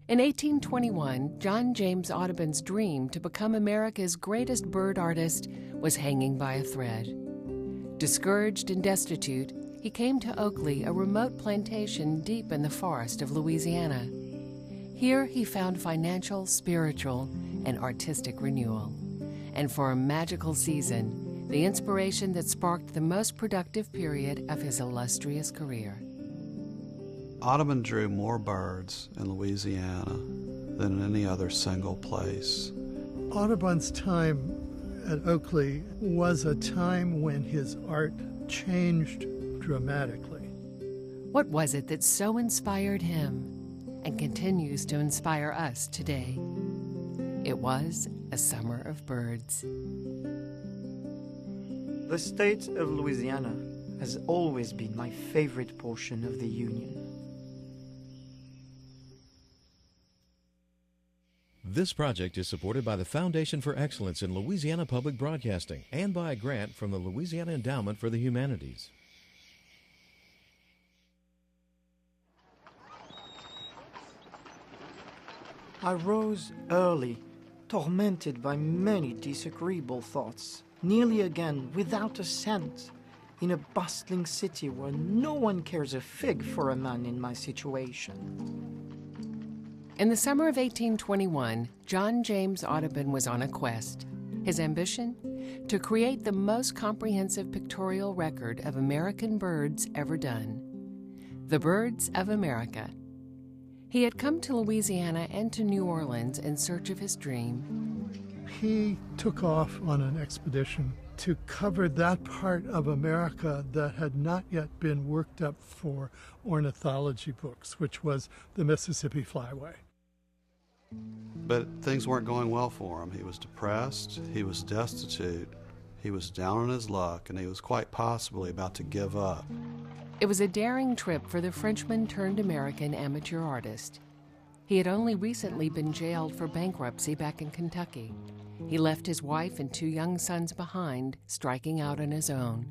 In 1821, John James Audubon's dream to become America's greatest bird artist was hanging by a thread. Discouraged and destitute, he came to Oakley, a remote plantation deep in the forest of Louisiana. Here he found financial, spiritual, and artistic renewal. And for a magical season, the inspiration that sparked the most productive period of his illustrious career. Audubon drew more birds in Louisiana than in any other single place. Audubon's time at Oakley was a time when his art changed dramatically. What was it that so inspired him and continues to inspire us today? It was a summer of birds. The state of Louisiana has always been my favorite portion of the Union. This project is supported by the Foundation for Excellence in Louisiana Public Broadcasting and by a grant from the Louisiana Endowment for the Humanities. I rose early, tormented by many disagreeable thoughts, nearly again without a cent, in a bustling city where no one cares a fig for a man in my situation. In the summer of 1821, John James Audubon was on a quest. His ambition? To create the most comprehensive pictorial record of American birds ever done. The Birds of America. He had come to Louisiana and to New Orleans in search of his dream. He took off on an expedition to cover that part of America that had not yet been worked up for ornithology books, which was the Mississippi Flyway. But things weren't going well for him. He was depressed, he was destitute, he was down on his luck, and he was quite possibly about to give up. It was a daring trip for the Frenchman-turned-American amateur artist. He had only recently been jailed for bankruptcy back in Kentucky. He left his wife and 2 young sons behind, striking out on his own.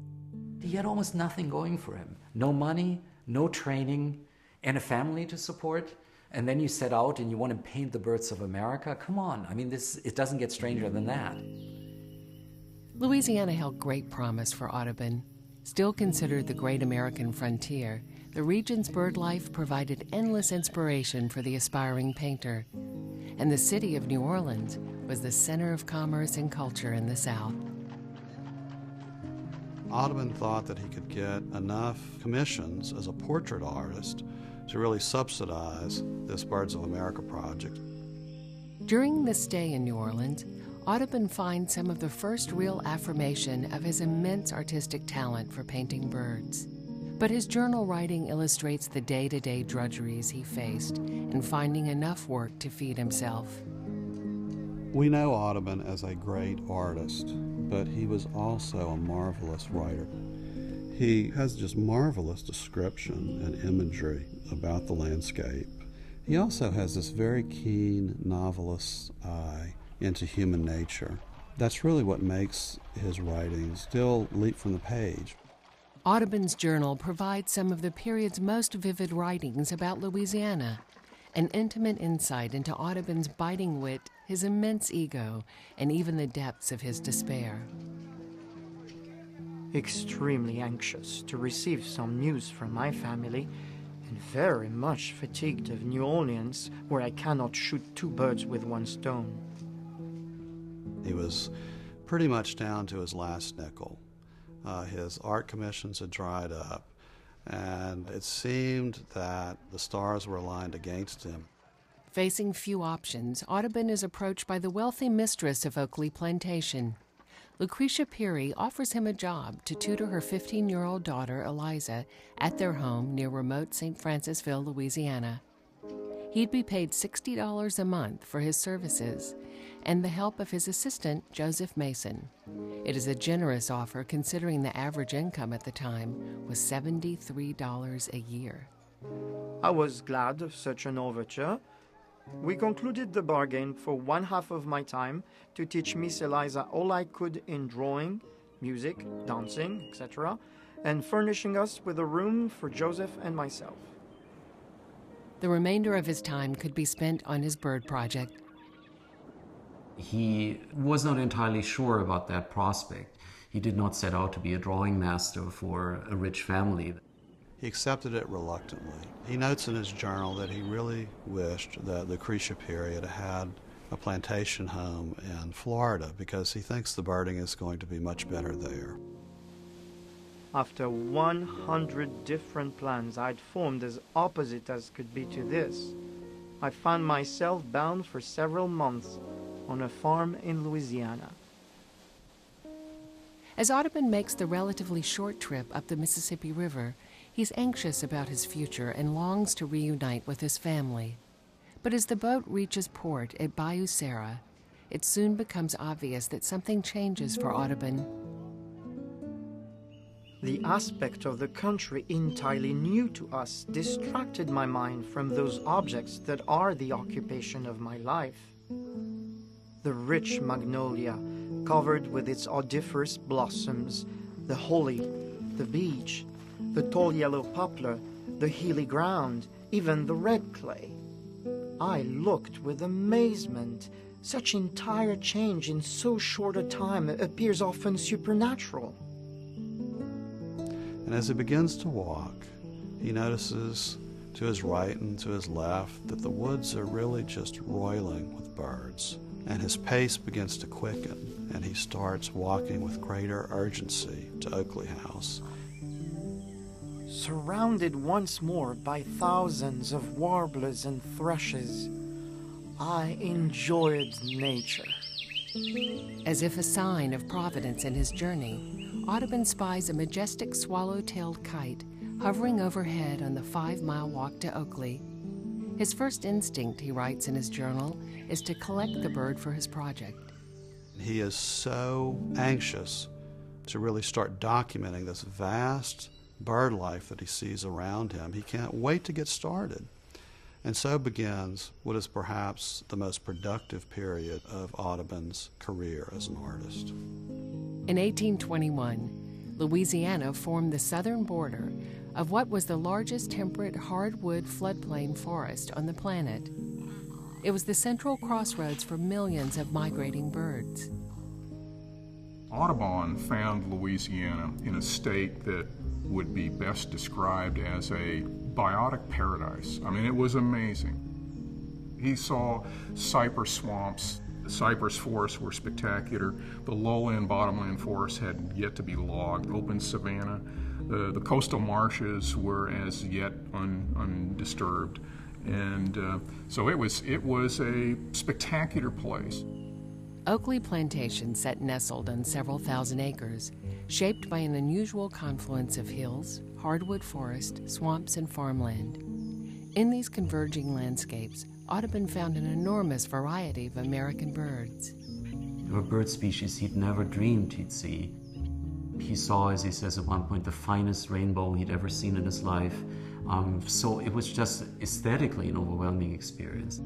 He had almost nothing going for him. No money, no training, and a family to support. And then you set out and you want to paint the birds of America? Come on, I mean, it doesn't get stranger than that. Louisiana held great promise for Audubon. Still considered the great American frontier, the region's bird life provided endless inspiration for the aspiring painter. And the city of New Orleans was the center of commerce and culture in the South. Audubon thought that he could get enough commissions as a portrait artist to really subsidize this Birds of America project. During this stay in New Orleans, Audubon finds some of the first real affirmation of his immense artistic talent for painting birds. But his journal writing illustrates the day-to-day drudgeries he faced in finding enough work to feed himself. We know Audubon as a great artist, but he was also a marvelous writer. He has just marvelous description and imagery about the landscape. He also has this very keen novelist's eye into human nature. That's really what makes his writing still leap from the page. Audubon's journal provides some of the period's most vivid writings about Louisiana, an intimate insight into Audubon's biting wit, his immense ego, and even the depths of his despair. Extremely anxious to receive some news from my family, and very much fatigued of New Orleans, where I cannot shoot 2 birds with 1 stone. He was pretty much down to his last nickel. His art commissions had dried up, and it seemed that the stars were aligned against him. Facing few options, Audubon is approached by the wealthy mistress of Oakley Plantation. Lucretia Peary offers him a job to tutor her 15-year-old daughter, Eliza, at their home near remote St. Francisville, Louisiana. He'd be paid $60 a month for his services and the help of his assistant, Joseph Mason. It is a generous offer considering the average income at the time was $73 a year. I was glad of such an overture. We concluded the bargain for 1/2 of my time to teach Miss Eliza all I could in drawing, music, dancing, etc., and furnishing us with a room for Joseph and myself. The remainder of his time could be spent on his bird project. He was not entirely sure about that prospect. He did not set out to be a drawing master for a rich family. He accepted it reluctantly. He notes in his journal that he really wished that Lucretia period had a plantation home in Florida because he thinks the birding is going to be much better there. After 100 different plans I'd formed as opposite as could be to this, I found myself bound for several months on a farm in Louisiana. As Audubon makes the relatively short trip up the Mississippi River, he's anxious about his future and longs to reunite with his family. But as the boat reaches port at Bayou Sara, it soon becomes obvious that something changes for Audubon. The aspect of the country entirely new to us distracted my mind from those objects that are the occupation of my life. The rich magnolia, covered with its odoriferous blossoms, the holly, the beech, the tall yellow poplar, the hilly ground, even the red clay. I looked with amazement. Such entire change in so short a time appears often supernatural. And as he begins to walk, he notices to his right and to his left that the woods are really just roiling with birds. And his pace begins to quicken, and he starts walking with greater urgency to Oakley House. Surrounded once more by thousands of warblers and thrushes, I enjoyed nature. As if a sign of providence in his journey, Audubon spies a majestic swallowtail kite hovering overhead on the 5-mile walk to Oakley. His first instinct, he writes in his journal, is to collect the bird for his project. He is so anxious to really start documenting this vast bird life that he sees around him. He can't wait to get started. And so begins what is perhaps the most productive period of Audubon's career as an artist. In 1821, Louisiana formed the southern border of what was the largest temperate hardwood floodplain forest on the planet. It was the central crossroads for millions of migrating birds. Audubon found Louisiana in a state that would be best described as a biotic paradise. I mean, it was amazing. He saw cypress swamps. The cypress forests were spectacular. The lowland, bottomland forests had yet to be logged. Open savanna. The coastal marshes were as yet undisturbed. And so it was a spectacular place. Oakley Plantation sat nestled on several thousand acres, shaped by an unusual confluence of hills, hardwood forest, swamps, and farmland. In these converging landscapes, Audubon found an enormous variety of American birds. There were bird species he'd never dreamed he'd see. He saw, as he says at one point, the finest rainbow he'd ever seen in his life. So it was just aesthetically an overwhelming experience.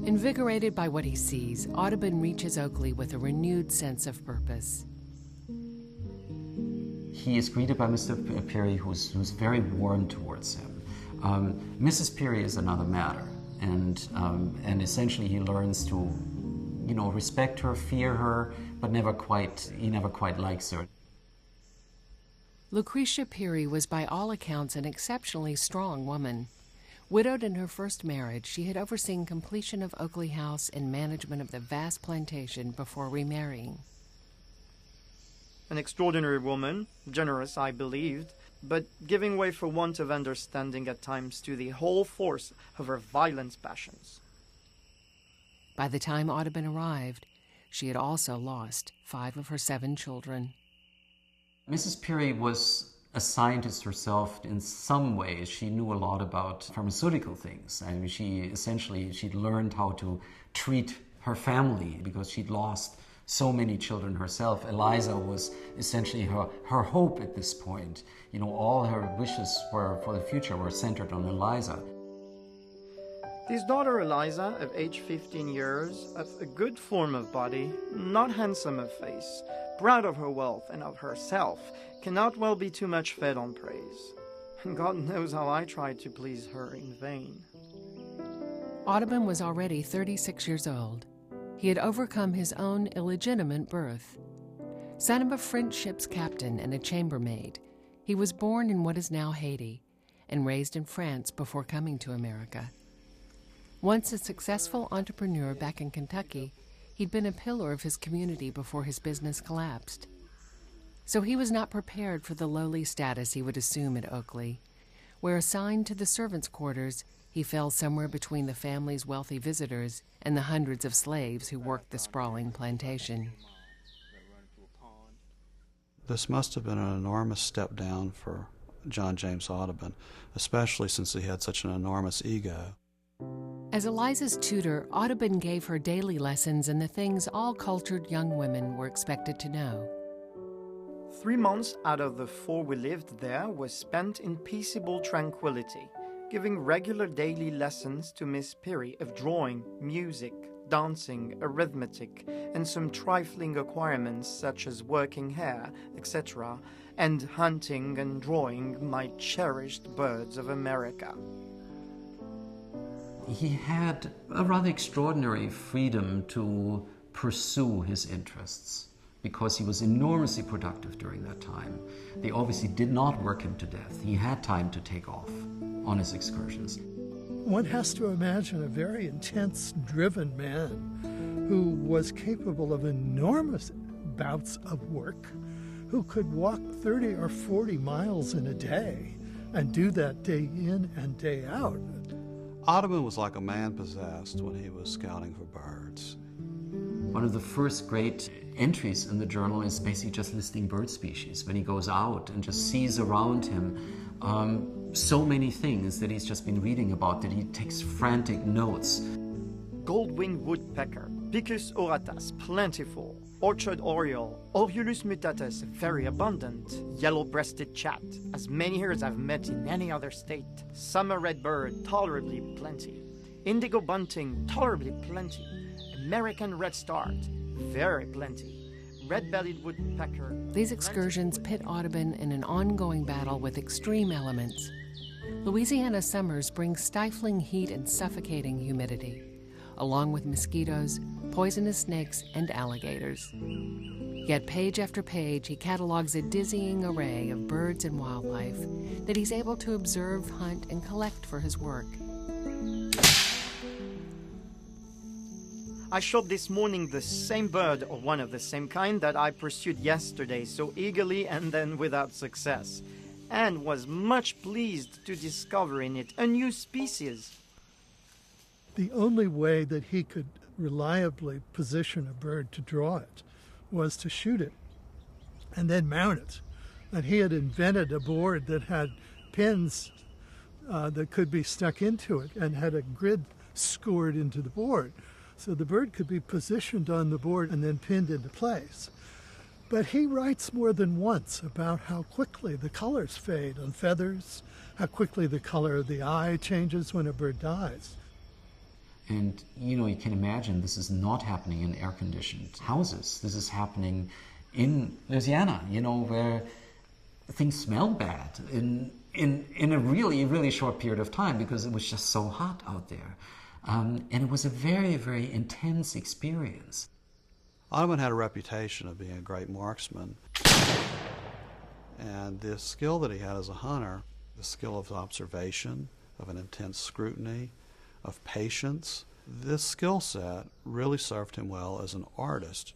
Invigorated by what he sees, Audubon reaches Oakley with a renewed sense of purpose. He is greeted by Mr. Perry, who's very warm towards him. Mrs. Perry is another matter, and essentially he learns to, respect her, fear her, but he never quite likes her. Lucretia Perry was by all accounts an exceptionally strong woman. Widowed in her first marriage, she had overseen completion of Oakley House and management of the vast plantation before remarrying. An extraordinary woman, generous, I believed, but giving way for want of understanding at times to the whole force of her violent passions. By the time Audubon arrived, she had also lost 5 of her 7 children. Mrs. Perry was a scientist herself in some ways. She knew a lot about pharmaceutical things. I mean, she'd learned how to treat her family because she'd lost so many children herself. Eliza was essentially her hope at this point. All her wishes for the future were centered on Eliza. His daughter Eliza, of age 15 years, of a good form of body, not handsome of face, proud of her wealth and of herself, cannot well be too much fed on praise. God knows how I tried to please her in vain. Audubon was already 36 years old. He had overcome his own illegitimate birth. Son of a French ship's captain and a chambermaid, he was born in what is now Haiti and raised in France before coming to America. Once a successful entrepreneur back in Kentucky, he'd been a pillar of his community before his business collapsed. So he was not prepared for the lowly status he would assume at Oakley, where assigned to the servants' quarters, he fell somewhere between the family's wealthy visitors and the hundreds of slaves who worked the sprawling plantation. This must have been an enormous step down for John James Audubon, especially since he had such an enormous ego. As Eliza's tutor, Audubon gave her daily lessons in the things all cultured young women were expected to know. 3 months out of the 4 we lived there was spent in peaceable tranquility, giving regular daily lessons to Miss Peary of drawing, music, dancing, arithmetic, and some trifling acquirements such as working hair, etc., and hunting and drawing my cherished birds of America. He had a rather extraordinary freedom to pursue his interests because he was enormously productive during that time. They obviously did not work him to death. He had time to take off on his excursions. One has to imagine a very intense, driven man who was capable of enormous bouts of work, who could walk 30 or 40 miles in a day and do that day in and day out. Audubon was like a man possessed when he was scouting for birds. One of the first great entries in the journal is basically just listing bird species. When he goes out and just sees around him so many things that he's just been reading about that he takes frantic notes. Gold-winged woodpecker, Picus auratus, plentiful. Orchard oriole, Oriolus mutatus, very abundant. Yellow-breasted chat, as many here as I've met in any other state. Summer red bird, tolerably plenty. Indigo bunting, tolerably plenty. American red start, very plenty. Red-bellied woodpecker. These excursions pit Audubon in an ongoing battle with extreme elements. Louisiana summers bring stifling heat and suffocating humidity, along with mosquitoes, poisonous snakes, and alligators. Yet page after page, he catalogs a dizzying array of birds and wildlife that he's able to observe, hunt, and collect for his work. I shot this morning the same bird, or one of the same kind, that I pursued yesterday so eagerly and then without success, and was much pleased to discover in it a new species. The only way that he could reliably position a bird to draw it was to shoot it and then mount it. And he had invented a board that had pins that could be stuck into it and had a grid scored into the board. So the bird could be positioned on the board and then pinned into place. But he writes more than once about how quickly the colors fade on feathers, how quickly the color of the eye changes when a bird dies. And, you can imagine this is not happening in air-conditioned houses. This is happening in Louisiana, where things smell bad in a really, really short period of time because it was just so hot out there. And it was a very, very intense experience. Audubon had a reputation of being a great marksman. And the skill that he had as a hunter, the skill of observation, of an intense scrutiny, of patience, this skill set really served him well as an artist.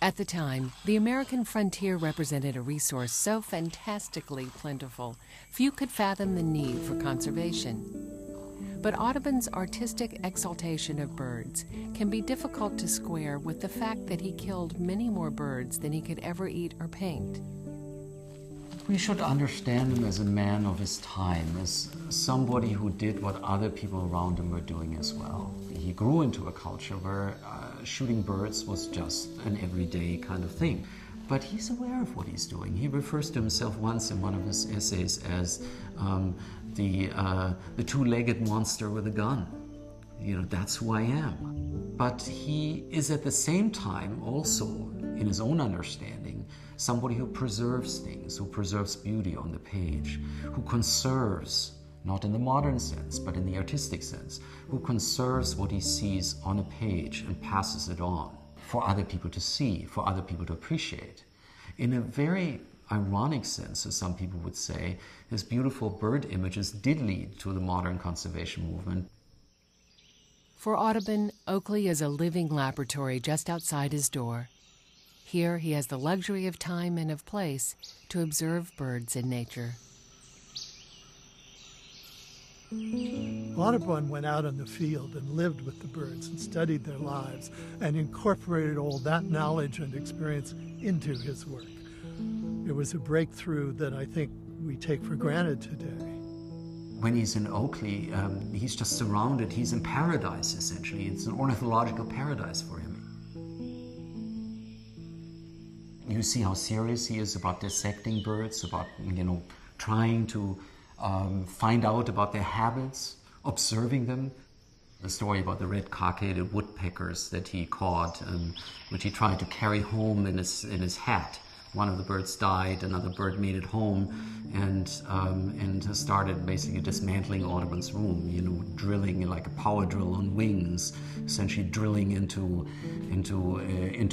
At the time, the American frontier represented a resource so fantastically plentiful, few could fathom the need for conservation. But Audubon's artistic exaltation of birds can be difficult to square with the fact that he killed many more birds than he could ever eat or paint. We should understand him as a man of his time, as somebody who did what other people around him were doing as well. He grew into a culture where shooting birds was just an everyday kind of thing. But he's aware of what he's doing. He refers to himself once in one of his essays as the two-legged monster with a gun. That's who I am. But he is at the same time also, in his own understanding, somebody who preserves things, who preserves beauty on the page, who conserves, not in the modern sense, but in the artistic sense, who conserves what he sees on a page and passes it on for other people to see, for other people to appreciate. In a very ironic sense, as some people would say, his beautiful bird images did lead to the modern conservation movement. For Audubon, Oakley is a living laboratory just outside his door. Here he has the luxury of time and of place to observe birds in nature. Audubon went out in the field and lived with the birds and studied their lives and incorporated all that knowledge and experience into his work. It was a breakthrough that I think we take for granted today. When he's in Oakley, he's just surrounded, he's in paradise essentially. It's an ornithological paradise for him. You see how serious he is about dissecting birds, about, trying to find out about their habits, observing them. The story about the red-cockaded woodpeckers that he caught, which he tried to carry home in his hat. One of the birds died, another bird made it home, and started basically dismantling Audubon's room, drilling like a power drill on wings, essentially drilling into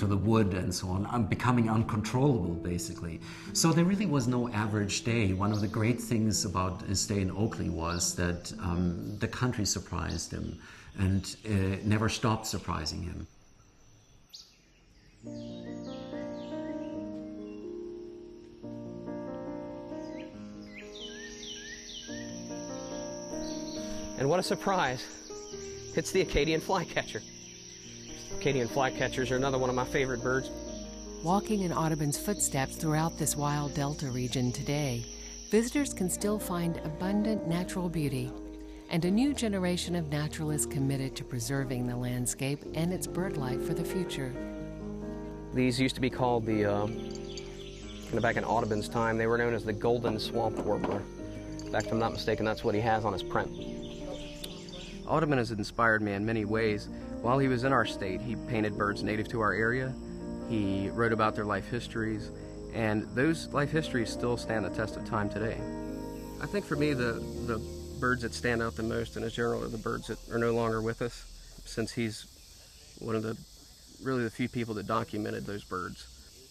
the wood and so on, becoming uncontrollable basically. So there really was no average day. One of the great things about his stay in Oakley was that the country surprised him and never stopped surprising him. And what a surprise, it's the Acadian flycatcher. Acadian flycatchers are another one of my favorite birds. Walking in Audubon's footsteps throughout this wild delta region today, visitors can still find abundant natural beauty and a new generation of naturalists committed to preserving the landscape and its bird life for the future. These used to be called back in Audubon's time, they were known as the golden swamp warbler. In fact, if I'm not mistaken, that's what he has on his print. Audubon has inspired me in many ways. While he was in our state, he painted birds native to our area. He wrote about their life histories, and those life histories still stand the test of time today. I think for me, the birds that stand out the most in his journal are the birds that are no longer with us, since he's one of the few people that documented those birds.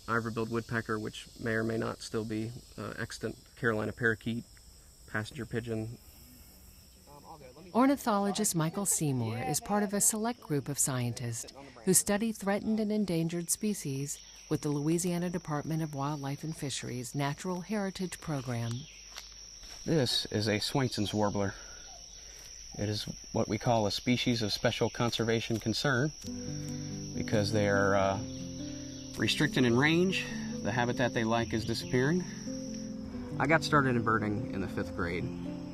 Ivory-billed woodpecker, which may or may not still be extant, Carolina parakeet, passenger pigeon. Ornithologist Michael Seymour is part of a select group of scientists who study threatened and endangered species with the Louisiana Department of Wildlife and Fisheries Natural Heritage Program. This is a Swainson's warbler. It is what we call a species of special conservation concern because they are restricted in range. The habitat they like is disappearing. I got started in birding in the 5th grade.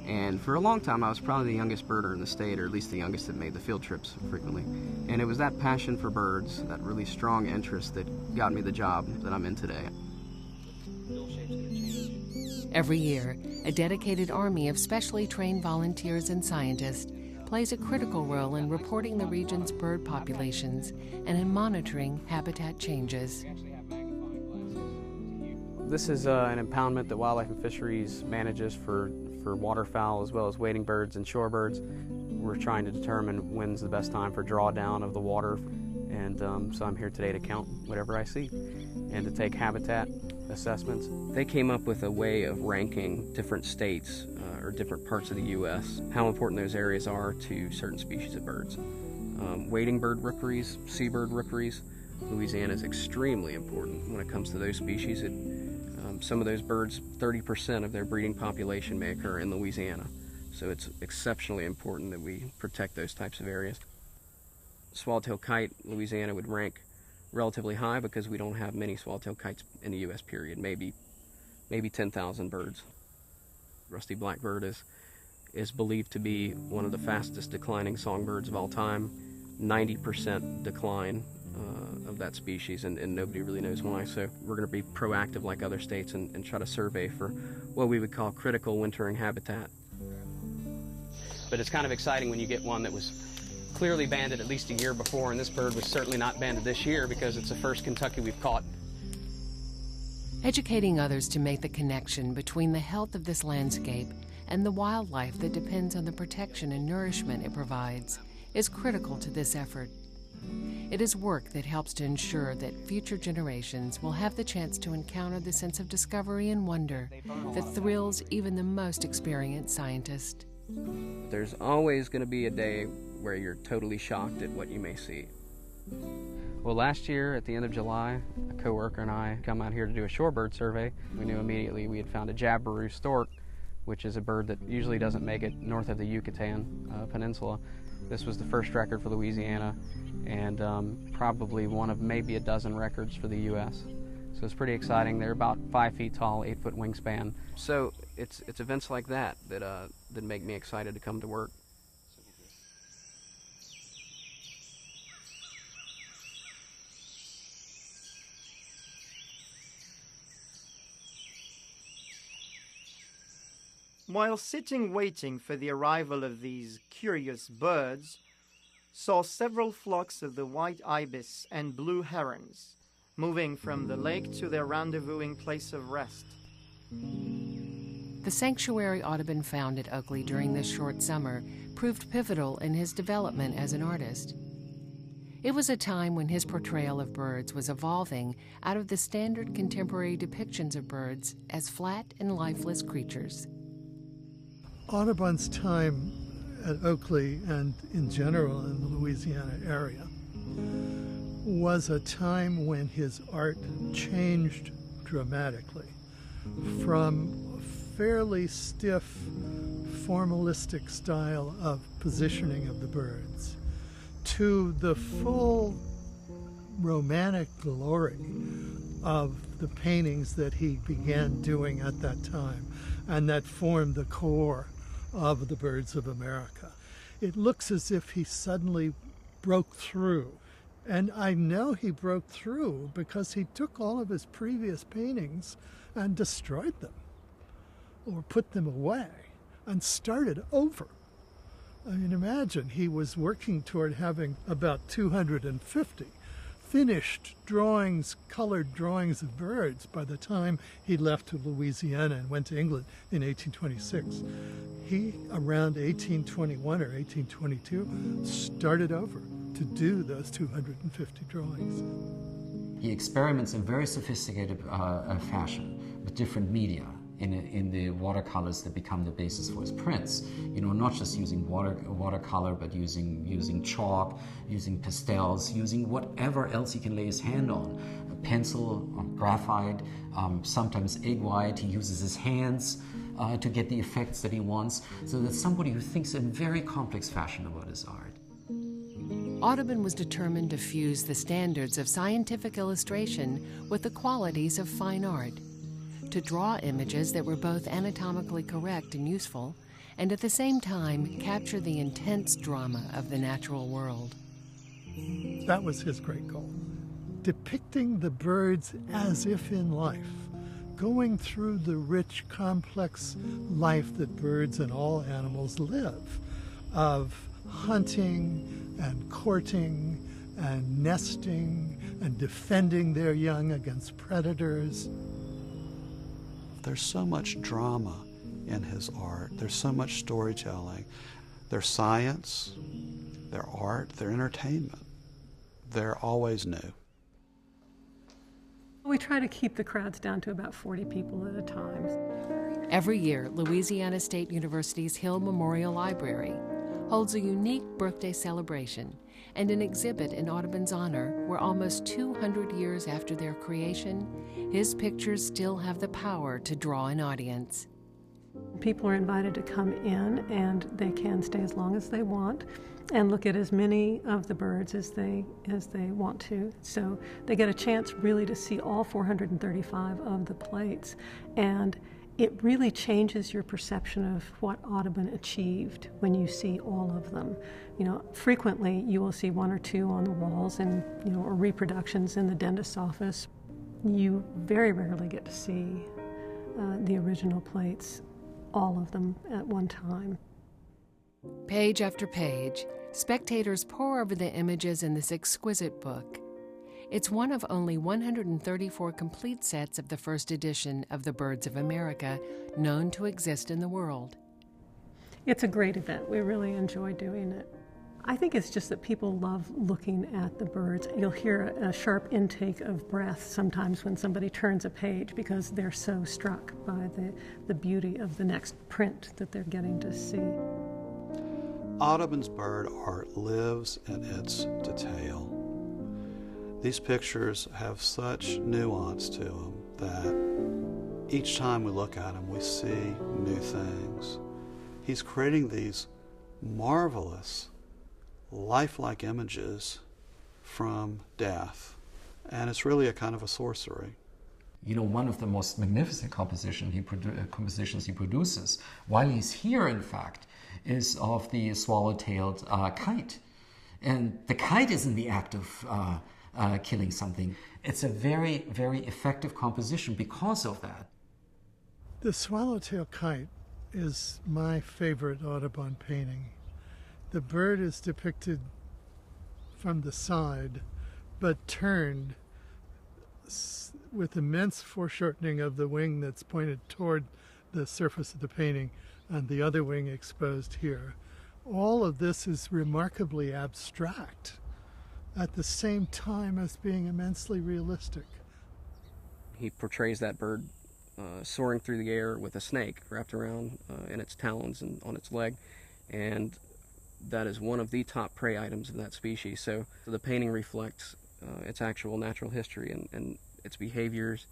And for a long time, I was probably the youngest birder in the state, or at least the youngest that made the field trips frequently. And it was that passion for birds, that really strong interest, that got me the job that I'm in today. Every year, a dedicated army of specially trained volunteers and scientists plays a critical role in reporting the region's bird populations and in monitoring habitat changes. This is an impoundment that Wildlife and Fisheries manages for waterfowl as well as wading birds and shorebirds. We're trying to determine when's the best time for drawdown of the water, and so I'm here today to count whatever I see and to take habitat assessments. They came up with a way of ranking different states or different parts of the U.S., how important those areas are to certain species of birds. Wading bird rookeries, seabird rookeries, Louisiana is extremely important when it comes to those species. Some of those birds, 30% of their breeding population may occur in Louisiana, so it's exceptionally important that we protect those types of areas. Swallowtail kite, Louisiana would rank relatively high because we don't have many swallowtail kites in the U.S. period, maybe 10,000 birds. Rusty blackbird is believed to be one of the fastest declining songbirds of all time, 90% decline of that species, and nobody really knows why. So we're going to be proactive like other states and try to survey for what we would call critical wintering habitat. But it's kind of exciting when you get one that was clearly banded at least a year before, and this bird was certainly not banded this year because it's the first Kentucky we've caught. Educating others to make the connection between the health of this landscape and the wildlife that depends on the protection and nourishment it provides is critical to this effort. It is work that helps to ensure that future generations will have the chance to encounter the sense of discovery and wonder that thrills even the most experienced scientist. There's always going to be a day where you're totally shocked at what you may see. Well, last year at the end of July, a coworker and I come out here to do a shorebird survey. We knew immediately we had found a Jabiru Stork, which is a bird that usually doesn't make it north of the Yucatan Peninsula. This was the first record for Louisiana, and probably one of maybe a dozen records for the U.S. So it's pretty exciting. They're about 5 feet tall, 8-foot wingspan. So it's events like that that make me excited to come to work. While sitting waiting for the arrival of these curious birds, saw several flocks of the white ibis and blue herons, moving from the lake to their rendezvousing place of rest. The sanctuary Audubon found at Oakley during this short summer proved pivotal in his development as an artist. It was a time when his portrayal of birds was evolving out of the standard contemporary depictions of birds as flat and lifeless creatures. Audubon's time at Oakley and in general in the Louisiana area was a time when his art changed dramatically from a fairly stiff, formalistic style of positioning of the birds to the full romantic glory of the paintings that he began doing at that time and that formed the core of the Birds of America. It looks as if he suddenly broke through. And I know he broke through because he took all of his previous paintings and destroyed them or put them away and started over. I mean, imagine he was working toward having about 250 finished drawings, colored drawings of birds by the time he left to Louisiana and went to England in 1826. He, around 1821 or 1822, started over to do those 250 drawings. He experiments in very sophisticated fashion with different media in the watercolors that become the basis for his prints. You know, not just using watercolor, but using chalk, using pastels, using whatever else he can lay his hand on. A pencil, graphite, sometimes egg white. He uses his hands to get the effects that he wants. So that's somebody who thinks in very complex fashion about his art. Audubon was determined to fuse the standards of scientific illustration with the qualities of fine art, to draw images that were both anatomically correct and useful, and at the same time capture the intense drama of the natural world. That was his great goal. Depicting the birds as if in life, going through the rich, complex life that birds and all animals live, of hunting and courting and nesting and defending their young against predators. There's so much drama in his art. There's so much storytelling. There's science, their art, their entertainment. They're always new. We try to keep the crowds down to about 40 people at a time. Every year, Louisiana State University's Hill Memorial Library holds a unique birthday celebration and an exhibit in Audubon's honor where almost 200 years after their creation, his pictures still have the power to draw an audience. People are invited to come in and they can stay as long as they want and look at as many of the birds as they want to. So they get a chance really to see all 435 of the plates, and it really changes your perception of what Audubon achieved when you see all of them. You know, frequently you will see one or two on the walls and, you know, or reproductions in the dentist's office. You very rarely get to see the original plates, all of them at one time. Page after page, spectators pore over the images in this exquisite book. It's one of only 134 complete sets of the first edition of the Birds of America known to exist in the world. It's a great event. We really enjoy doing it. I think it's just that people love looking at the birds. You'll hear a sharp intake of breath sometimes when somebody turns a page because they're so struck by the beauty of the next print that they're getting to see. Audubon's bird art lives in its detail. These pictures have such nuance to them that each time we look at them, we see new things. He's creating these marvelous, lifelike images from death, and it's really a kind of a sorcery. You know, one of the most magnificent compositions he produces, while he's here, in fact, is of the swallowtail kite. And the kite is in the act of killing something. It's a very, very effective composition because of that. The swallowtail kite is my favorite Audubon painting. The bird is depicted from the side, but turned with immense foreshortening of the wing that's pointed toward the surface of the painting and the other wing exposed here. All of this is remarkably abstract at the same time as being immensely realistic. He portrays that bird soaring through the air with a snake wrapped around in its talons and on its leg, and that is one of the top prey items of that species. So the painting reflects its actual natural history and its behaviors.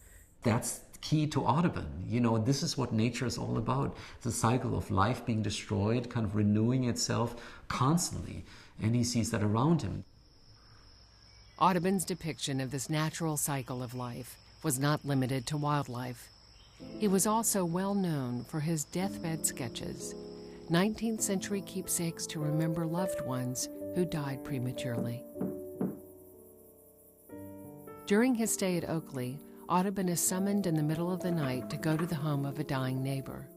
That's key to Audubon. You know, this is what nature is all about. It's a cycle of life being destroyed, kind of renewing itself constantly, and he sees that around him. Audubon's depiction of this natural cycle of life was not limited to wildlife. He was also well known for his deathbed sketches, 19th century keepsakes to remember loved ones who died prematurely. During his stay at Oakley, Audubon is summoned in the middle of the night to go to the home of a dying neighbor.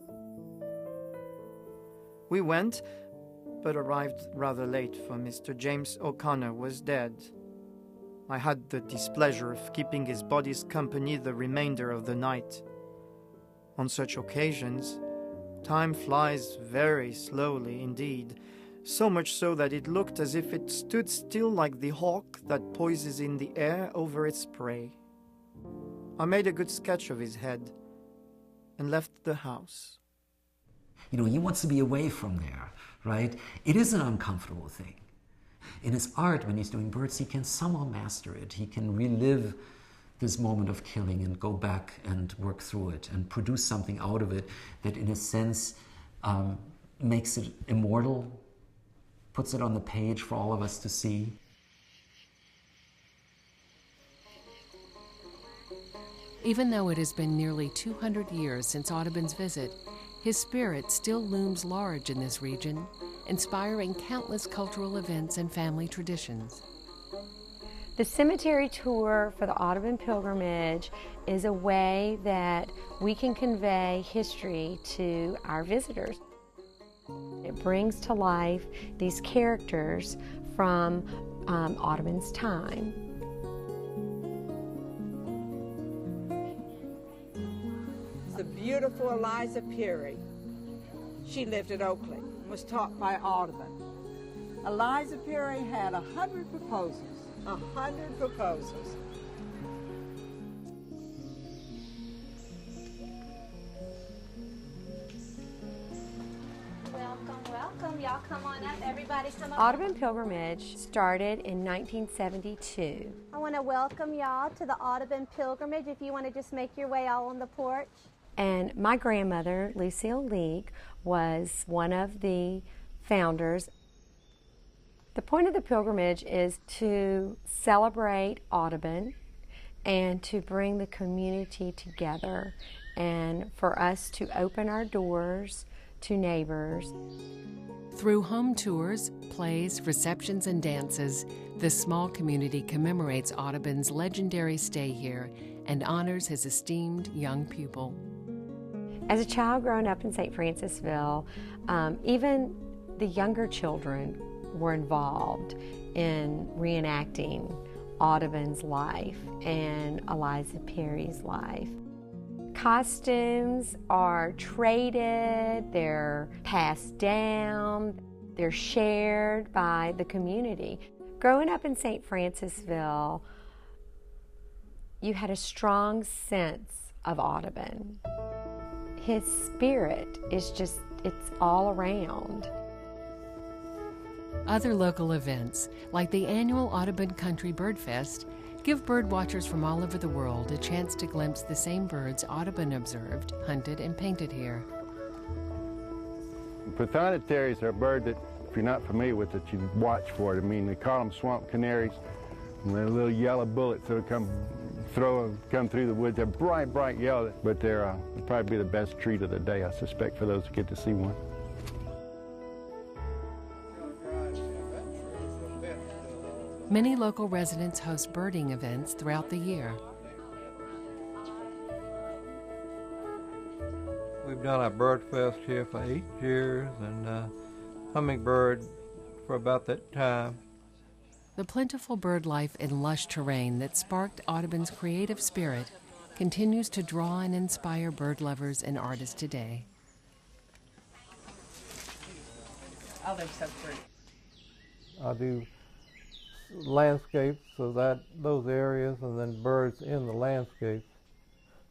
We went, but arrived rather late, for Mr. James O'Connor was dead. I had the displeasure of keeping his body's company the remainder of the night. On such occasions, time flies very slowly indeed, so much so that it looked as if it stood still like the hawk that poises in the air over its prey. I made a good sketch of his head and left the house. You know, he wants to be away from there, right? It is an uncomfortable thing. In his art, when he's doing birds, he can somehow master it. He can relive this moment of killing and go back and work through it and produce something out of it that, in a sense, makes it immortal, puts it on the page for all of us to see. Even though it has been nearly 200 years since Audubon's visit, his spirit still looms large in this region, inspiring countless cultural events and family traditions. The cemetery tour for the Audubon Pilgrimage is a way that we can convey history to our visitors. It brings to life these characters from Audubon's time. The beautiful Eliza Peary. She lived at Oakley and was taught by Audubon. Eliza Peary had 100 proposals. 100 proposals. Welcome. Y'all come on up. Everybody come up. Audubon Pilgrimage started in 1972. I want to welcome y'all to the Audubon Pilgrimage. If you want to just make your way out on the porch. And my grandmother, Lucille League, was one of the founders. The point of the pilgrimage is to celebrate Audubon and to bring the community together and for us to open our doors to neighbors. Through home tours, plays, receptions, and dances, this small community commemorates Audubon's legendary stay here and honors his esteemed young pupil. As a child growing up in St. Francisville, even the younger children were involved in reenacting Audubon's life and Eliza Perry's life. Costumes are traded, they're passed down, they're shared by the community. Growing up in St. Francisville, you had a strong sense of Audubon. His spirit is just, it's all around. Other local events, like the annual Audubon Country Bird Fest, give bird watchers from all over the world a chance to glimpse the same birds Audubon observed, hunted, and painted here. Prothonotarians are a bird that, if you're not familiar with it, you watch for it. I mean, they call them swamp canaries, and they're little yellow bullets that come through the woods. They're bright, bright yellow, but they'll probably be the best treat of the day, I suspect, for those who get to see one. Many local residents host birding events throughout the year. We've done our bird fest here for 8 years, and hummingbird for about that time. The plentiful bird life in lush terrain that sparked Audubon's creative spirit continues to draw and inspire bird lovers and artists today. Oh, they're so pretty. I do landscapes of those areas, and then birds in the landscapes.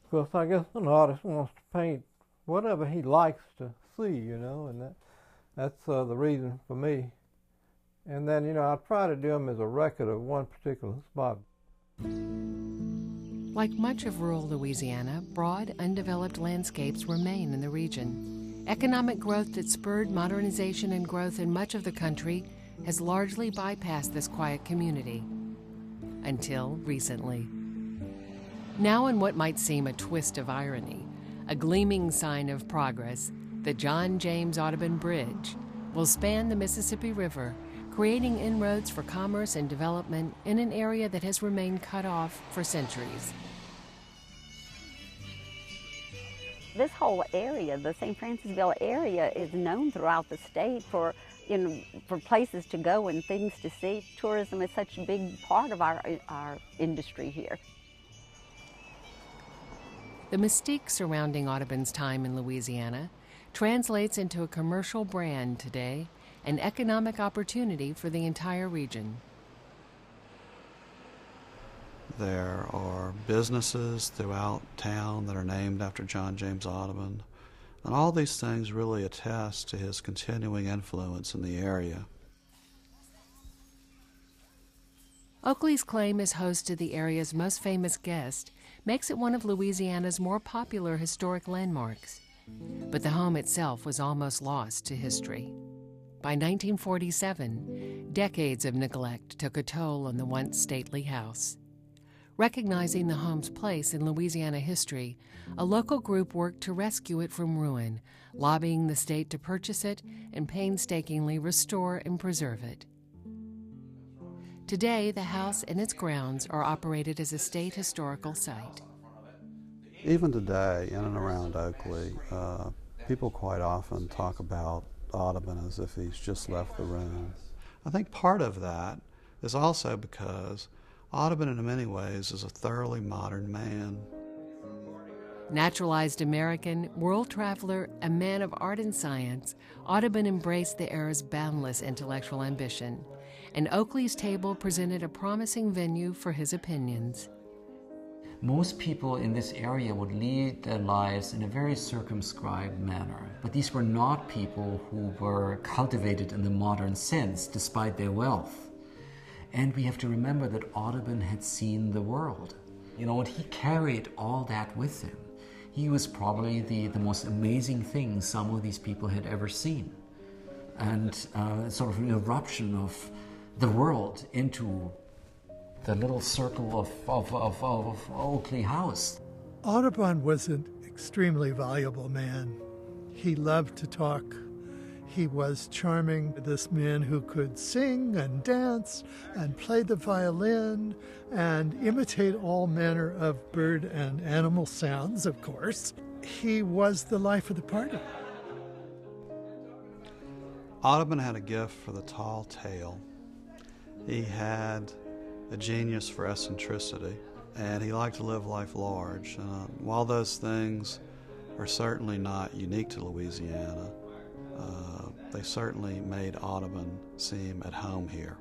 Because I guess an artist wants to paint whatever he likes to see, you know, and that's the reason for me. And then, you know, I try to do them as a record of one particular spot. Like much of rural Louisiana, broad, undeveloped landscapes remain in the region. Economic growth that spurred modernization and growth in much of the country has largely bypassed this quiet community. Until recently. Now, in what might seem a twist of irony, a gleaming sign of progress, the John James Audubon Bridge will span the Mississippi River, creating inroads for commerce and development in an area that has remained cut off for centuries. This whole area, the St. Francisville area, is known throughout the state for places to go and things to see. Tourism is such a big part of our industry here. The mystique surrounding Audubon's time in Louisiana translates into a commercial brand today, an economic opportunity for the entire region. There are businesses throughout town that are named after John James Audubon, and all these things really attest to his continuing influence in the area. Oakley's claim as host to the area's most famous guest makes it one of Louisiana's more popular historic landmarks. But the home itself was almost lost to history. By 1947, decades of neglect took a toll on the once stately house. Recognizing the home's place in Louisiana history, a local group worked to rescue it from ruin, lobbying the state to purchase it and painstakingly restore and preserve it. Today, the house and its grounds are operated as a state historical site. Even today, in and around Oakley, people quite often talk about Audubon as if he's just left the room. I think part of that is also because Audubon in many ways is a thoroughly modern man. Naturalized American, world traveler, a man of art and science, Audubon embraced the era's boundless intellectual ambition, and Oakley's table presented a promising venue for his opinions. Most people in this area would lead their lives in a very circumscribed manner, but these were not people who were cultivated in the modern sense, despite their wealth. And we have to remember that Audubon had seen the world. You know, and he carried all that with him. He was probably the most amazing thing some of these people had ever seen. And sort of an eruption of the world into the little circle of Oakley House. Audubon was an extremely valuable man. He loved to talk. He was charming, this man who could sing and dance and play the violin and imitate all manner of bird and animal sounds, of course. He was the life of the party. Audubon had a gift for the tall tale. He had a genius for eccentricity, and he liked to live life large. While those things are certainly not unique to Louisiana, they certainly made Audubon seem at home here.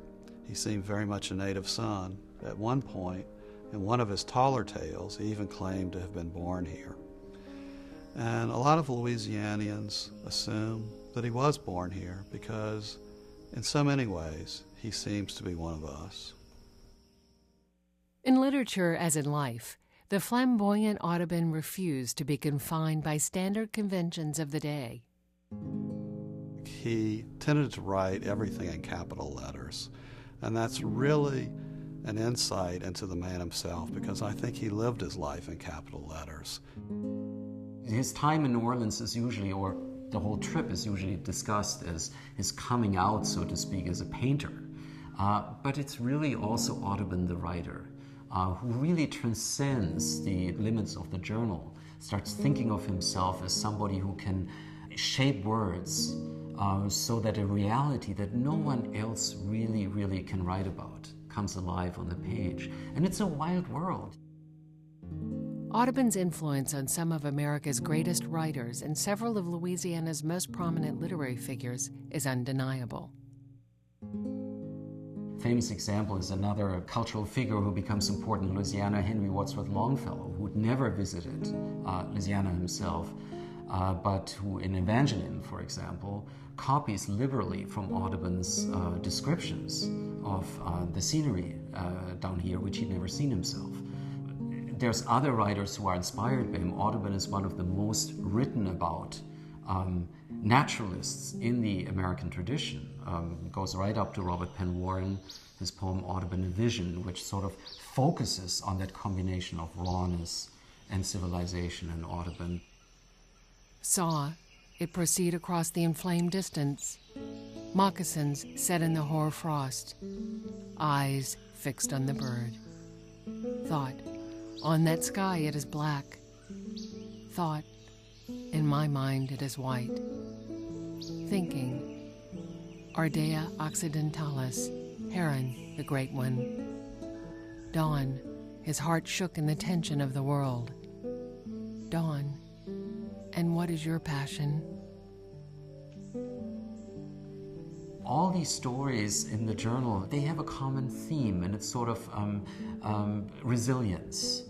He seemed very much a native son. At one point, in one of his taller tales, he even claimed to have been born here. And a lot of Louisianians assume that he was born here because, in so many ways, he seems to be one of us. In literature, as in life, the flamboyant Audubon refused to be confined by standard conventions of the day. He tended to write everything in capital letters, and that's really an insight into the man himself, because I think he lived his life in capital letters. His time in New Orleans is usually, or the whole trip is usually discussed as his coming out, so to speak, as a painter. But it's really also Audubon the writer, who really transcends the limits of the journal, starts thinking of himself as somebody who can shape words so that a reality that no one else really can write about comes alive on the page. And it's a wild world. Audubon's influence on some of America's greatest writers and several of Louisiana's most prominent literary figures is undeniable. Famous example is another cultural figure who becomes important in Louisiana, Henry Wadsworth Longfellow, who'd never visited Louisiana himself, but who in Evangeline, for example, copies liberally from Audubon's descriptions of the scenery down here, which he'd never seen himself. There's other writers who are inspired by him. Audubon is one of the most written about naturalists in the American tradition. Goes right up to Robert Penn Warren, his poem Audubon a Vision, which sort of focuses on that combination of rawness and civilization in Audubon. Saw it proceed across the inflamed distance, moccasins set in the hoar frost, eyes fixed on the bird. Thought, on that sky it is black. Thought, in my mind it is white. Thinking, Ardea occidentalis, heron, the great one. Dawn, his heart shook in the tension of the world. Dawn, and what is your passion? All these stories in the journal, they have a common theme, and it's sort of resilience.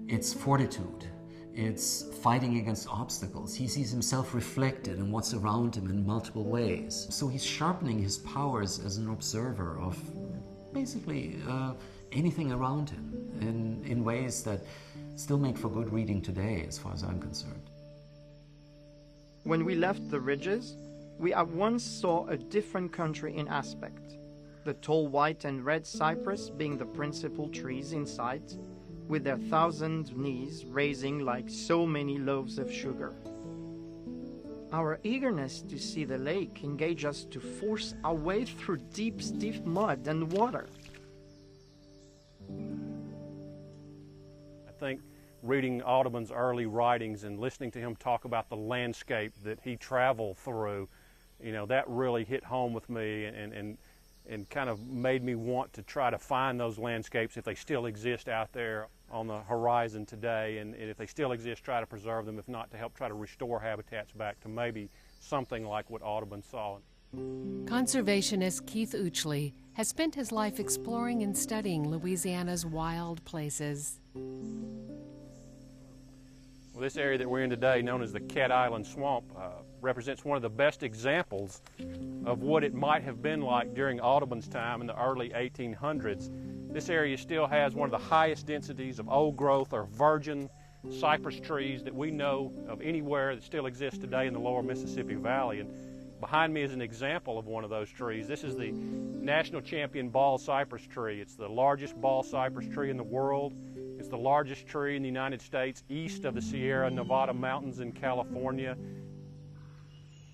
It's fortitude. It's fighting against obstacles. He sees himself reflected in what's around him in multiple ways. So he's sharpening his powers as an observer of basically anything around him in ways that still make for good reading today, as far as I'm concerned. When we left the ridges, we at once saw a different country in aspect. The tall white and red cypress being the principal trees in sight, with their 1,000 knees raising like so many loaves of sugar. Our eagerness to see the lake engaged us to force our way through deep, stiff mud and water. I think reading Audubon's early writings and listening to him talk about the landscape that he traveled through, you know, that really hit home with me and kind of made me want to try to find those landscapes if they still exist out there on the horizon today, and if they still exist, try to preserve them, if not to help try to restore habitats back to maybe something like what Audubon saw. Conservationist Keith Uchley has spent his life exploring and studying Louisiana's wild places. Well, this area that we're in today, known as the Cat Island Swamp, represents one of the best examples of what it might have been like during Audubon's time in the early 1800s. This area still has one of the highest densities of old growth or virgin cypress trees that we know of anywhere that still exists today in the lower Mississippi Valley. And behind me is an example of one of those trees. This is the national champion ball cypress tree. It's the largest ball cypress tree in the world. It's the largest tree in the United States east of the Sierra Nevada mountains in California.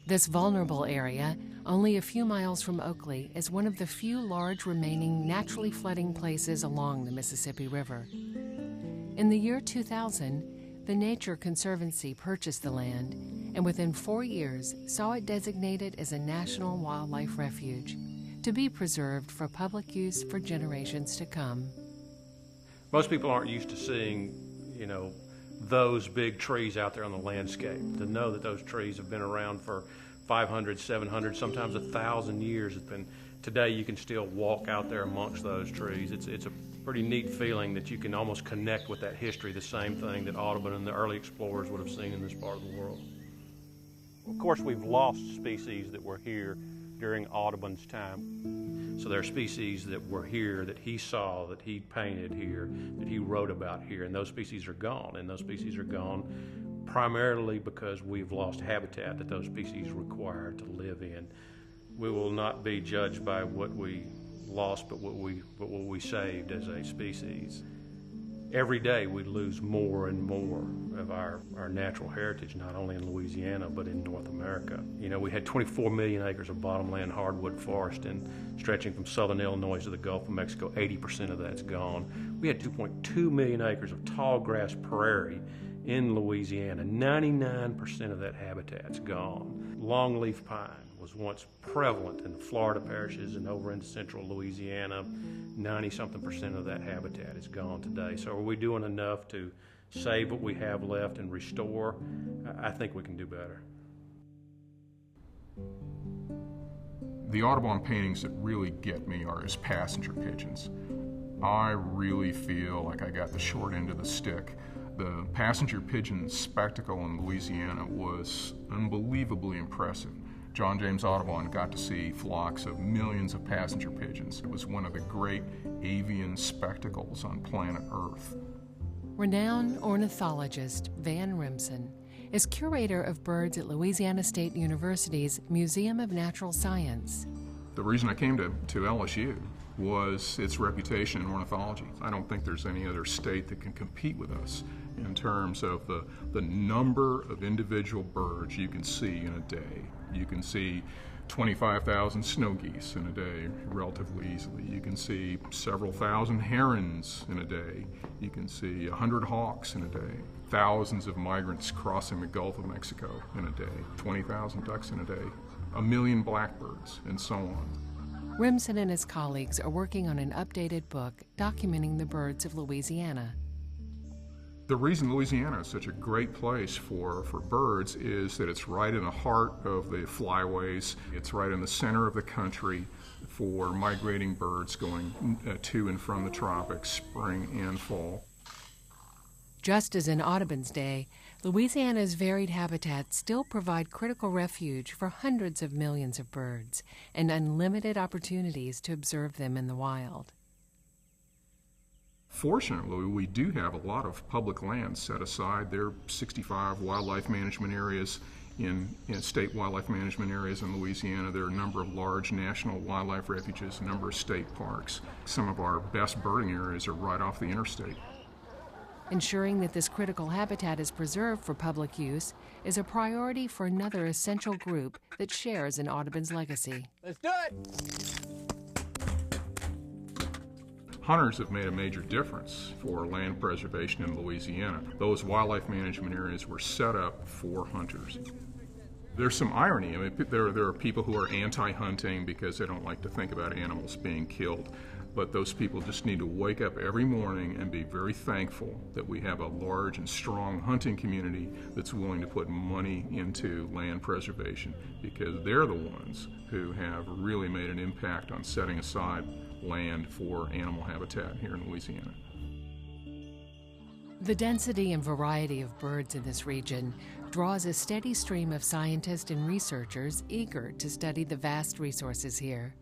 This vulnerable area, only a few miles from Oakley, is one of the few large remaining naturally flooding places along the Mississippi River. In the year 2000, the Nature Conservancy purchased the land and within 4 years saw it designated as a National Wildlife Refuge. to be preserved for public use for generations to come. Most people aren't used to seeing, those big trees out there on the landscape. To know that those trees have been around for 500, 700, sometimes 1,000 years. Today you can still walk out there amongst those trees. It's a pretty neat feeling that you can almost connect with that history, the same thing that Audubon and the early explorers would have seen in this part of the world. Of course, we've lost species that were here during Audubon's time. So there are species that were here, that he saw, that he painted here, that he wrote about here, and those species are gone. And those species are gone primarily because we've lost habitat that those species require to live in. We will not be judged by what we lost, but what we saved as a species. Every day we lose more and more of our natural heritage, not only in Louisiana, but in North America. We had 24 million acres of bottomland hardwood forest, and stretching from southern Illinois to the Gulf of Mexico, 80% of that's gone. We had 2.2 million acres of tall grass prairie in Louisiana. 99% of that habitat's gone. Longleaf pine was once prevalent in the Florida parishes and over into central Louisiana. 90-something% of that habitat is gone today. So are we doing enough to save what we have left and restore? I think we can do better. The Audubon paintings that really get me are his passenger pigeons. I really feel like I got the short end of the stick. The passenger pigeon spectacle in Louisiana was unbelievably impressive. John James Audubon got to see flocks of millions of passenger pigeons. It was one of the great avian spectacles on planet Earth. Renowned ornithologist Van Remsen is curator of birds at Louisiana State University's Museum of Natural Science. The reason I came to LSU was its reputation in ornithology. I don't think there's any other state that can compete with us in terms of the number of individual birds you can see in a day. You can see 25,000 snow geese in a day relatively easily. You can see several thousand herons in a day. You can see 100 hawks in a day. Thousands of migrants crossing the Gulf of Mexico in a day. 20,000 ducks in a day. 1 million blackbirds, and so on. Remsen and his colleagues are working on an updated book documenting the birds of Louisiana. The reason Louisiana is such a great place for birds is that it's right in the heart of the flyways. It's right in the center of the country for migrating birds going to and from the tropics, spring and fall. Just as in Audubon's day, Louisiana's varied habitats still provide critical refuge for hundreds of millions of birds and unlimited opportunities to observe them in the wild. Fortunately, we do have a lot of public land set aside. There are 65 wildlife management areas in state wildlife management areas in Louisiana. There are a number of large national wildlife refuges, a number of state parks. Some of our best birding areas are right off the interstate. Ensuring that this critical habitat is preserved for public use is a priority for another essential group that shares in Audubon's legacy. Let's do it! Hunters have made a major difference for land preservation in Louisiana. Those wildlife management areas were set up for hunters. There's some irony. I mean, there are people who are anti-hunting because they don't like to think about animals being killed. But those people just need to wake up every morning and be very thankful that we have a large and strong hunting community that's willing to put money into land preservation, because they're the ones who have really made an impact on setting aside land for animal habitat here in Louisiana. The density and variety of birds in this region draws a steady stream of scientists and researchers eager to study the vast resources here.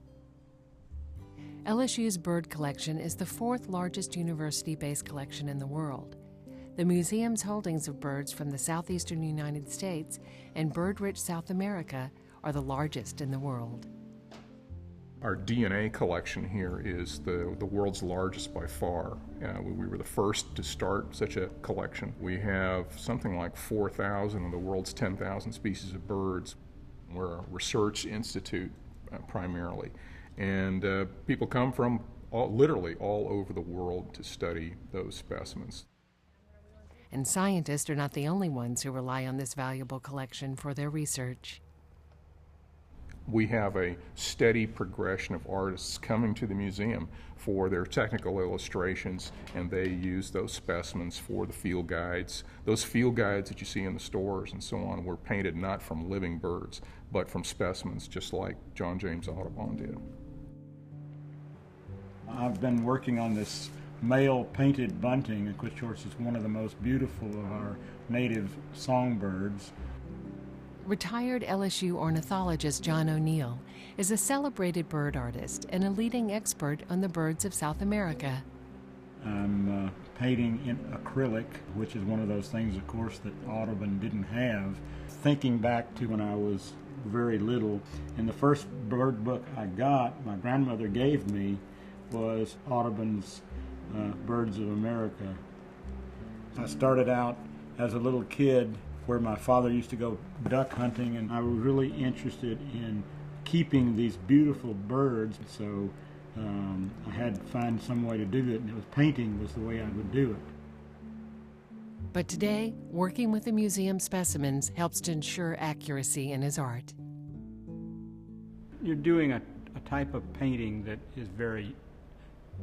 LSU's bird collection is the fourth largest university-based collection in the world. The museum's holdings of birds from the southeastern United States and bird-rich South America are the largest in the world. Our DNA collection here is the world's largest by far. We were the first to start such a collection. We have something like 4,000 of the world's 10,000 species of birds. We're a research institute primarily. And people come from literally all over the world to study those specimens. And scientists are not the only ones who rely on this valuable collection for their research. We have a steady progression of artists coming to the museum for their technical illustrations, and they use those specimens for the field guides. Those field guides that you see in the stores and so on were painted not from living birds, but from specimens, just like John James Audubon did. I've been working on this male painted bunting, which of course is one of the most beautiful of our native songbirds. Retired LSU ornithologist John O'Neill is a celebrated bird artist and a leading expert on the birds of South America. I'm painting in acrylic, which is one of those things, of course, that Audubon didn't have. Thinking back to when I was very little, and the first bird book I got, my grandmother gave me, was Audubon's Birds of America. I started out as a little kid where my father used to go duck hunting, and I was really interested in keeping these beautiful birds, so I had to find some way to do it, and it was painting was the way I would do it. But today, working with the museum specimens helps to ensure accuracy in his art. You're doing a type of painting that is very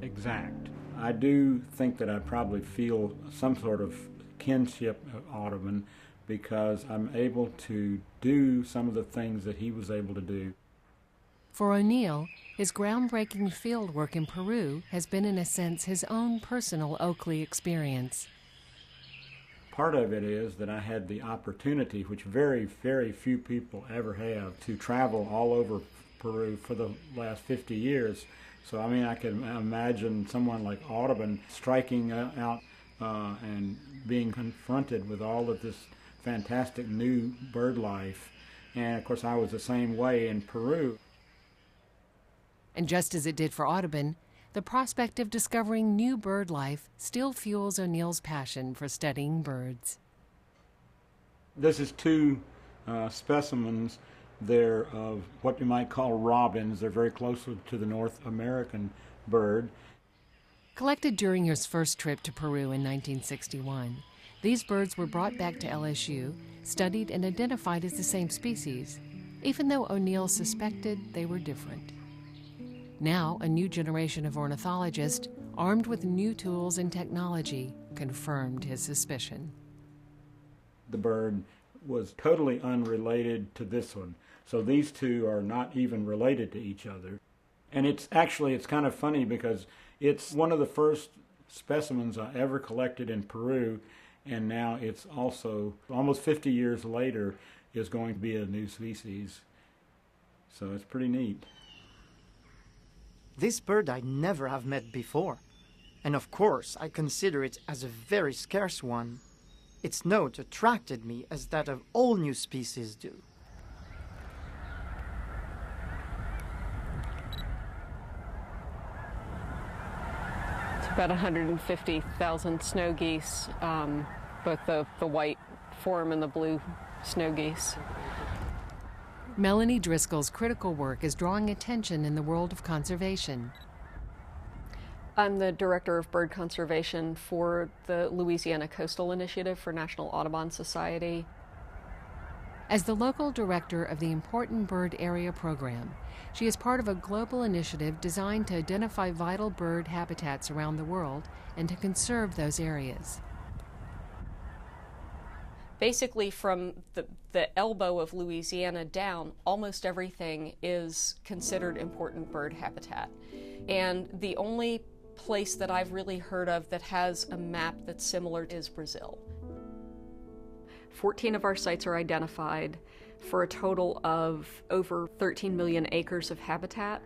exact. I do think that I probably feel some sort of kinship of Audubon because I'm able to do some of the things that he was able to do. For O'Neill, his groundbreaking field work in Peru has been, in a sense, his own personal Oakley experience. Part of it is that I had the opportunity, which very, very few people ever have, to travel all over Peru for the last 50 years. So, I mean, I can imagine someone like Audubon striking out and being confronted with all of this fantastic new bird life. And, of course, I was the same way in Peru. And just as it did for Audubon, the prospect of discovering new bird life still fuels O'Neill's passion for studying birds. This is two specimens. They're of what you might call robins. They're very close to the North American bird. Collected during his first trip to Peru in 1961, these birds were brought back to LSU, studied and identified as the same species, even though O'Neill suspected they were different. Now, a new generation of ornithologists, armed with new tools and technology, confirmed his suspicion. The bird was totally unrelated to this one. So these two are not even related to each other. And it's kind of funny because it's one of the first specimens I ever collected in Peru, and now it's also, almost 50 years later, is going to be a new species. So it's pretty neat. This bird I never have met before, and of course I consider it as a very scarce one. Its note attracted me as that of all new species do. It's about 150,000 snow geese, both the white form and the blue snow geese. Melanie Driscoll's critical work is drawing attention in the world of conservation. I'm the Director of Bird Conservation for the Louisiana Coastal Initiative for National Audubon Society. As the local director of the Important Bird Area Program, she is part of a global initiative designed to identify vital bird habitats around the world and to conserve those areas. Basically, from the elbow of Louisiana down, almost everything is considered important bird habitat. And the only place that I've really heard of that has a map that's similar is Brazil. 14 of our sites are identified for a total of over 13 million acres of habitat.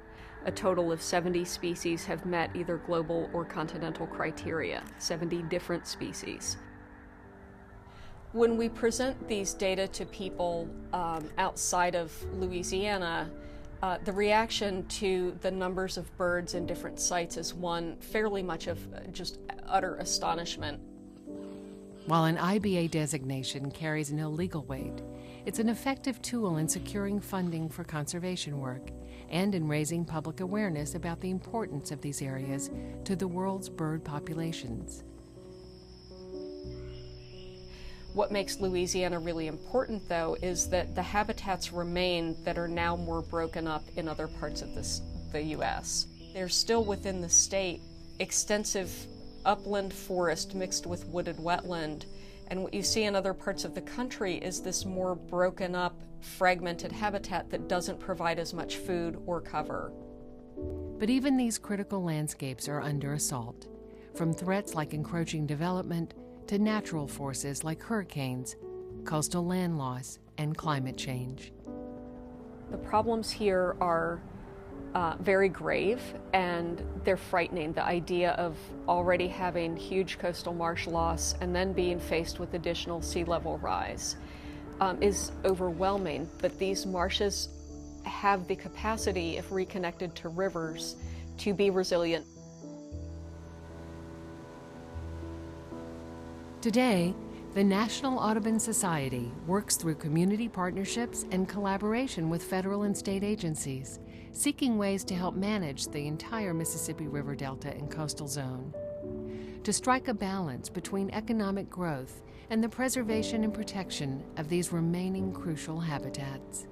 A total of 70 species have met either global or continental criteria, 70 different species. When we present these data to people outside of Louisiana, the reaction to the numbers of birds in different sites is one fairly much of just utter astonishment. While an IBA designation carries an illegal weight, it's an effective tool in securing funding for conservation work and in raising public awareness about the importance of these areas to the world's bird populations. What makes Louisiana really important, though, is that the habitats remain that are now more broken up in other parts of the U.S. There's still within the state extensive upland forest mixed with wooded wetland, and what you see in other parts of the country is this more broken up, fragmented habitat that doesn't provide as much food or cover. But even these critical landscapes are under assault, from threats like encroaching development to natural forces like hurricanes, coastal land loss, and climate change. The problems here are very grave, and they're frightening. The idea of already having huge coastal marsh loss and then being faced with additional sea level rise is overwhelming, but these marshes have the capacity, if reconnected to rivers, to be resilient. Today, the National Audubon Society works through community partnerships and collaboration with federal and state agencies, seeking ways to help manage the entire Mississippi River Delta and coastal zone, to strike a balance between economic growth and the preservation and protection of these remaining crucial habitats.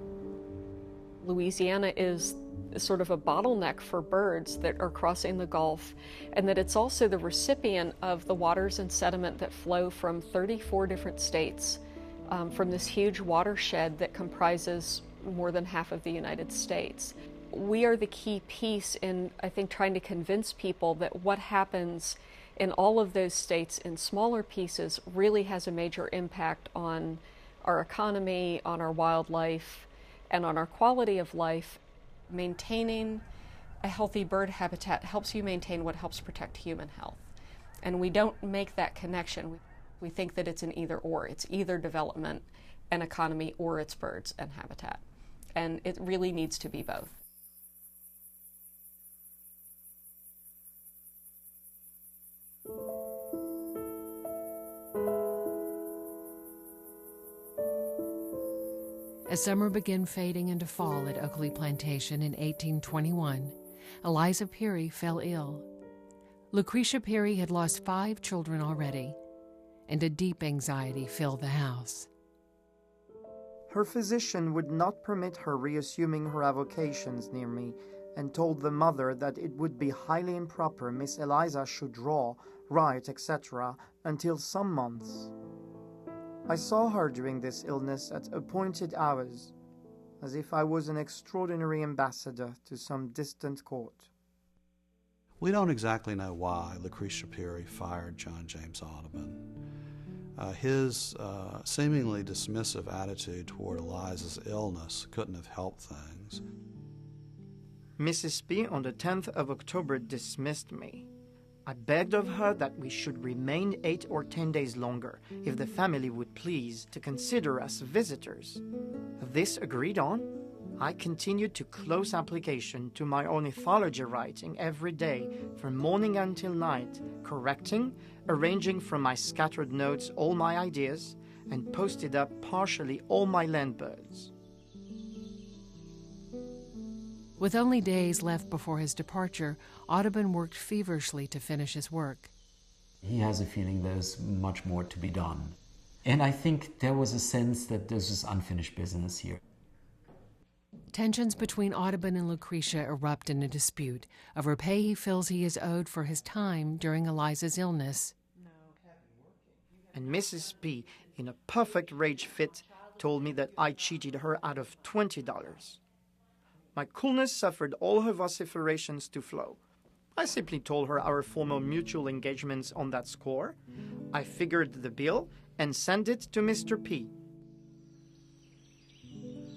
Louisiana is sort of a bottleneck for birds that are crossing the Gulf, and that it's also the recipient of the waters and sediment that flow from 34 different states, from this huge watershed that comprises more than half of the United States. We are the key piece in, I think, trying to convince people that what happens in all of those states in smaller pieces really has a major impact on our economy, on our wildlife, and on our quality of life. Maintaining a healthy bird habitat helps you maintain what helps protect human health. And we don't make that connection. We think that it's an either or. It's either development and economy or it's birds and habitat. And it really needs to be both. As summer began fading into fall at Oakley Plantation in 1821, Eliza Peary fell ill. Lucretia Peary had lost 5 children already, and a deep anxiety filled the house. Her physician would not permit her reassuming her avocations near me, and told the mother that it would be highly improper Miss Eliza should draw, write, etc. until some months. I saw her during this illness at appointed hours, as if I was an extraordinary ambassador to some distant court. We don't exactly know why Lucretia Peary fired John James Audubon. His seemingly dismissive attitude toward Eliza's illness couldn't have helped things. Mrs. P. on the 10th of October dismissed me. I begged of her that we should remain 8 or 10 days longer, if the family would please to consider us visitors. This agreed on, I continued to close application to my ornithology writing every day from morning until night, correcting, arranging from my scattered notes all my ideas, and posted up partially all my land birds. With only days left before his departure, Audubon worked feverishly to finish his work. He has a feeling there's much more to be done. And I think there was a sense that this is unfinished business here. Tensions between Audubon and Lucretia erupt in a dispute over pay he feels he is owed for his time during Eliza's illness. And Mrs. P., in a perfect rage fit, told me that I cheated her out of $20. My coolness suffered all her vociferations to flow. I simply told her our former mutual engagements on that score. I figured the bill and sent it to Mr. P.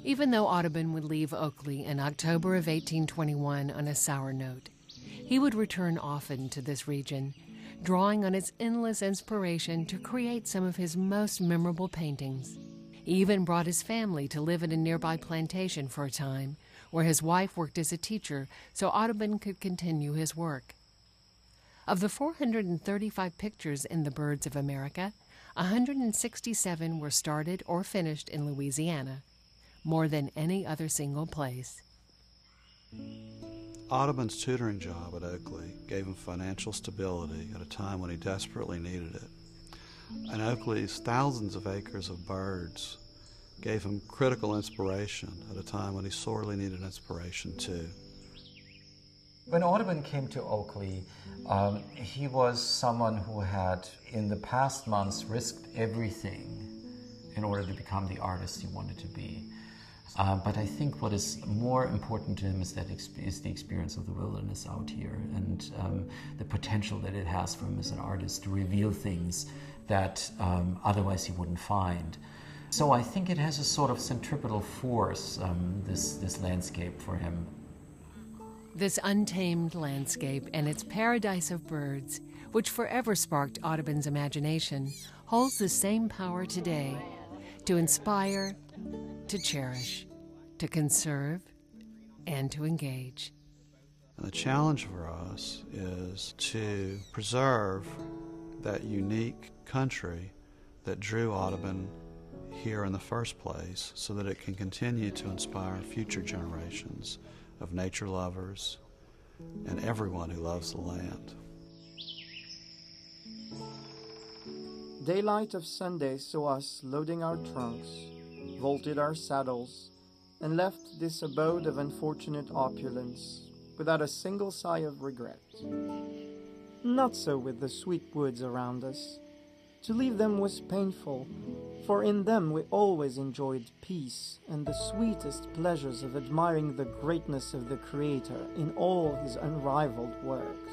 Even though Audubon would leave Oakley in October of 1821 on a sour note, he would return often to this region, drawing on its endless inspiration to create some of his most memorable paintings. He even brought his family to live at a nearby plantation for a time, where his wife worked as a teacher so Audubon could continue his work. Of the 435 pictures in the Birds of America, 167 were started or finished in Louisiana, more than any other single place. Audubon's tutoring job at Oakley gave him financial stability at a time when he desperately needed it. And Oakley's thousands of acres of birds gave him critical inspiration at a time when he sorely needed inspiration too. When Audubon came to Oakley, he was someone who had, in the past months, risked everything in order to become the artist he wanted to be. But I think what is more important to him is the experience of the wilderness out here, and the potential that it has for him as an artist to reveal things that otherwise he wouldn't find. So I think it has a sort of centripetal force, this landscape for him. This untamed landscape and its paradise of birds, which forever sparked Audubon's imagination, holds the same power today to inspire, to cherish, to conserve, and to engage. And the challenge for us is to preserve that unique country that drew Audubon here in the first place, so that it can continue to inspire future generations of nature lovers and everyone who loves the land. Daylight of Sunday saw us loading our trunks, vaulted our saddles, and left this abode of unfortunate opulence without a single sigh of regret. Not so with the sweet woods around us. To leave them was painful, for in them we always enjoyed peace and the sweetest pleasures of admiring the greatness of the Creator in all his unrivaled works.